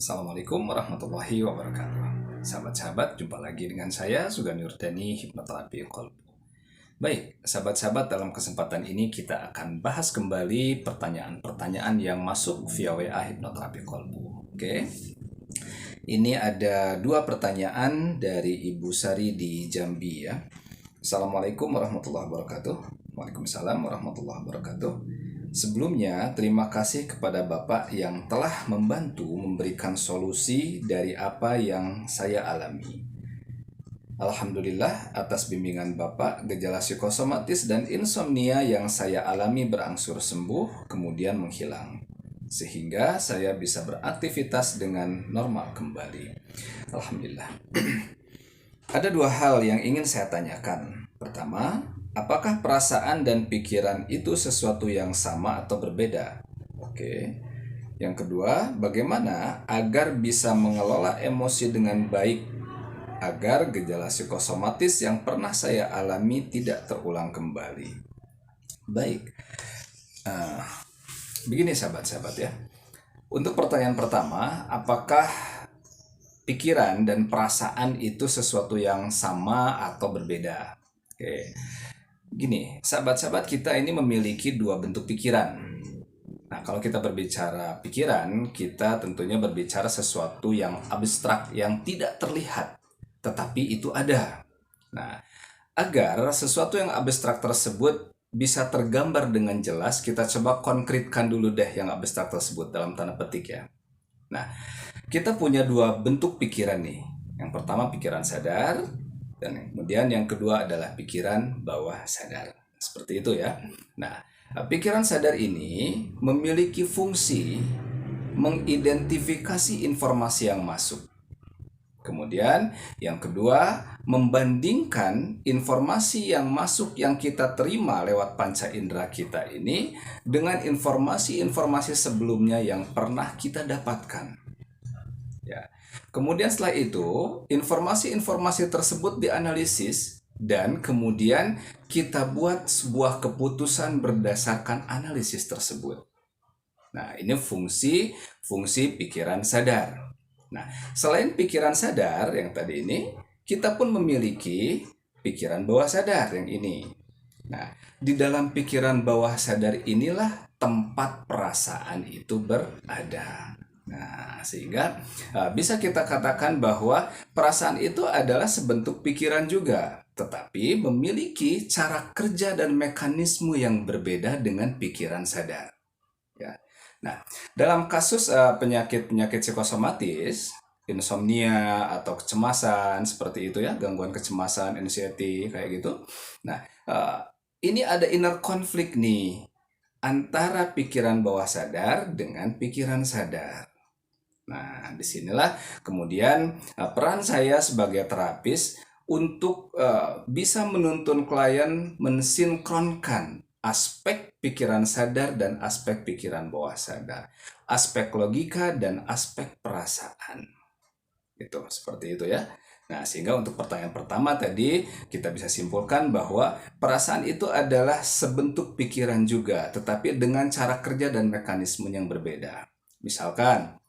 Assalamualaikum warahmatullahi wabarakatuh. Sahabat-sahabat, jumpa lagi dengan saya Sugani Urdani, Hipnoterapi Kolbu. Baik, sahabat-sahabat, dalam kesempatan ini kita akan bahas kembali pertanyaan-pertanyaan yang masuk via WA Hipnoterapi Kolbu. Oke. Ini ada dua pertanyaan dari Ibu Sari di Jambi ya. Assalamualaikum warahmatullahi wabarakatuh. Waalaikumsalam warahmatullahi wabarakatuh. Sebelumnya, terima kasih kepada Bapak yang telah membantu memberikan solusi dari apa yang saya alami. Alhamdulillah, atas bimbingan Bapak, gejala psikosomatis dan insomnia yang saya alami berangsur sembuh, kemudian menghilang. Sehingga saya bisa beraktivitas dengan normal kembali. Alhamdulillah. Ada dua hal yang ingin saya tanyakan. Pertama, apakah perasaan dan pikiran itu sesuatu yang sama atau berbeda? Oke. Yang kedua, bagaimana agar bisa mengelola emosi dengan baik agar gejala psikosomatis yang pernah saya alami tidak terulang kembali? Baik. Begini sahabat-sahabat ya. Untuk pertanyaan pertama, apakah pikiran dan perasaan itu sesuatu yang sama atau berbeda? Oke. Gini, sahabat-sahabat, kita ini memiliki dua bentuk pikiran. Nah, kalau kita berbicara pikiran, kita tentunya berbicara sesuatu yang abstrak, yang tidak terlihat, tetapi itu ada. Nah, agar sesuatu yang abstrak tersebut bisa tergambar dengan jelas, kita coba konkretkan dulu deh yang abstrak tersebut dalam tanda petik ya. Nah, kita punya dua bentuk pikiran nih. Yang pertama pikiran sadar, dan kemudian yang kedua adalah pikiran bawah sadar. Seperti itu ya. Nah, pikiran sadar ini memiliki fungsi mengidentifikasi informasi yang masuk. Kemudian yang kedua, membandingkan informasi yang masuk yang kita terima lewat panca indera kita ini dengan informasi-informasi sebelumnya yang pernah kita dapatkan. Ya. Kemudian setelah itu, informasi-informasi tersebut dianalisis dan kemudian kita buat sebuah keputusan berdasarkan analisis tersebut. Nah, ini fungsi pikiran sadar. Nah, selain pikiran sadar yang tadi ini, kita pun memiliki pikiran bawah sadar yang ini. Nah, di dalam pikiran bawah sadar inilah tempat perasaan itu berada. Nah, sehingga bisa kita katakan bahwa perasaan itu adalah sebentuk pikiran juga, tetapi memiliki cara kerja dan mekanisme yang berbeda dengan pikiran sadar. Ya. Nah, dalam kasus penyakit-penyakit psikosomatis, insomnia atau kecemasan seperti itu ya, gangguan kecemasan, anxiety kayak gitu. Nah, ini ada inner conflict nih antara pikiran bawah sadar dengan pikiran sadar. Nah, disinilah kemudian peran saya sebagai terapis untuk bisa menuntun klien mensinkronkan aspek pikiran sadar dan aspek pikiran bawah sadar, aspek logika dan aspek perasaan. Itu seperti itu ya. Nah, sehingga untuk pertanyaan pertama tadi kita bisa simpulkan bahwa perasaan itu adalah sebentuk pikiran juga, tetapi dengan cara kerja dan mekanisme yang berbeda. Misalkan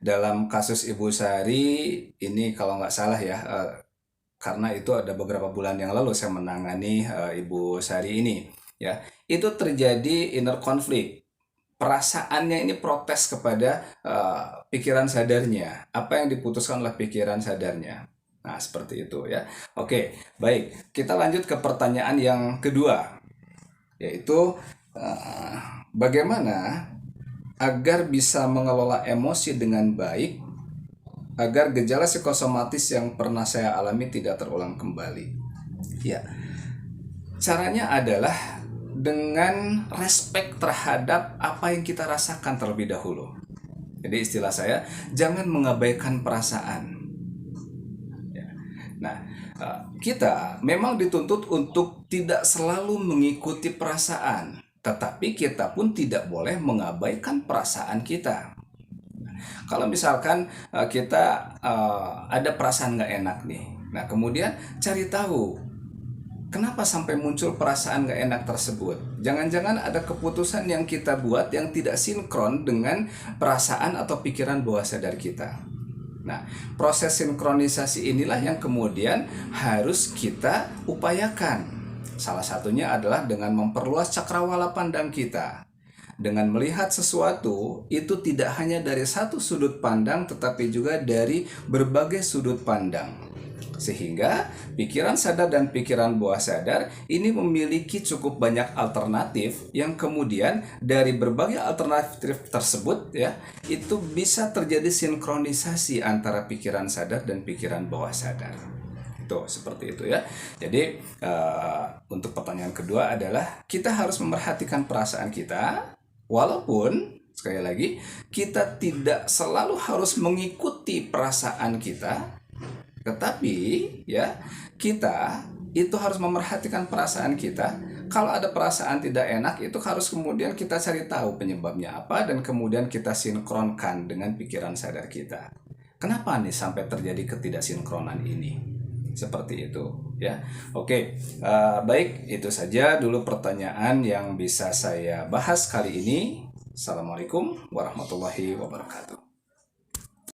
dalam kasus Ibu Sari ini kalau nggak salah ya, karena itu ada beberapa bulan yang lalu saya menangani Ibu Sari ini ya, itu terjadi inner conflict. Perasaannya ini protes kepada pikiran sadarnya, apa yang diputuskan oleh pikiran sadarnya. Nah, seperti itu ya. Oke, baik, kita lanjut ke pertanyaan yang kedua, yaitu bagaimana agar bisa mengelola emosi dengan baik agar gejala psikosomatis yang pernah saya alami tidak terulang kembali. Ya, caranya adalah dengan respect terhadap apa yang kita rasakan terlebih dahulu. Jadi istilah saya, jangan mengabaikan perasaan. Ya. Nah, kita memang dituntut untuk tidak selalu mengikuti perasaan, tetapi kita pun tidak boleh mengabaikan perasaan kita. Kalau misalkan kita ada perasaan nggak enak nih, nah kemudian cari tahu Kenapa sampai muncul perasaan gak enak tersebut? Jangan-jangan ada keputusan yang kita buat yang tidak sinkron dengan perasaan atau pikiran bawah sadar kita. Nah, proses sinkronisasi inilah yang kemudian harus kita upayakan. Salah satunya adalah dengan memperluas cakrawala pandang kita. Dengan melihat sesuatu, itu tidak hanya dari satu sudut pandang, tetapi juga dari berbagai sudut pandang. Sehingga pikiran sadar dan pikiran bawah sadar ini memiliki cukup banyak alternatif yang kemudian dari berbagai alternatif tersebut ya, itu bisa terjadi sinkronisasi antara pikiran sadar dan pikiran bawah sadar. Tuh, seperti itu ya. Jadi untuk pertanyaan kedua adalah kita harus memerhatikan perasaan kita, walaupun sekali lagi kita tidak selalu harus mengikuti perasaan kita, tetapi ya kita itu harus memerhatikan perasaan kita. Kalau ada perasaan tidak enak itu harus kemudian kita cari tahu penyebabnya apa dan kemudian kita sinkronkan dengan pikiran sadar kita. Kenapa nih sampai terjadi ketidaksinkronan ini? Seperti itu ya. Oke, baik, itu saja dulu pertanyaan yang bisa saya bahas kali ini. Assalamualaikum warahmatullahi wabarakatuh.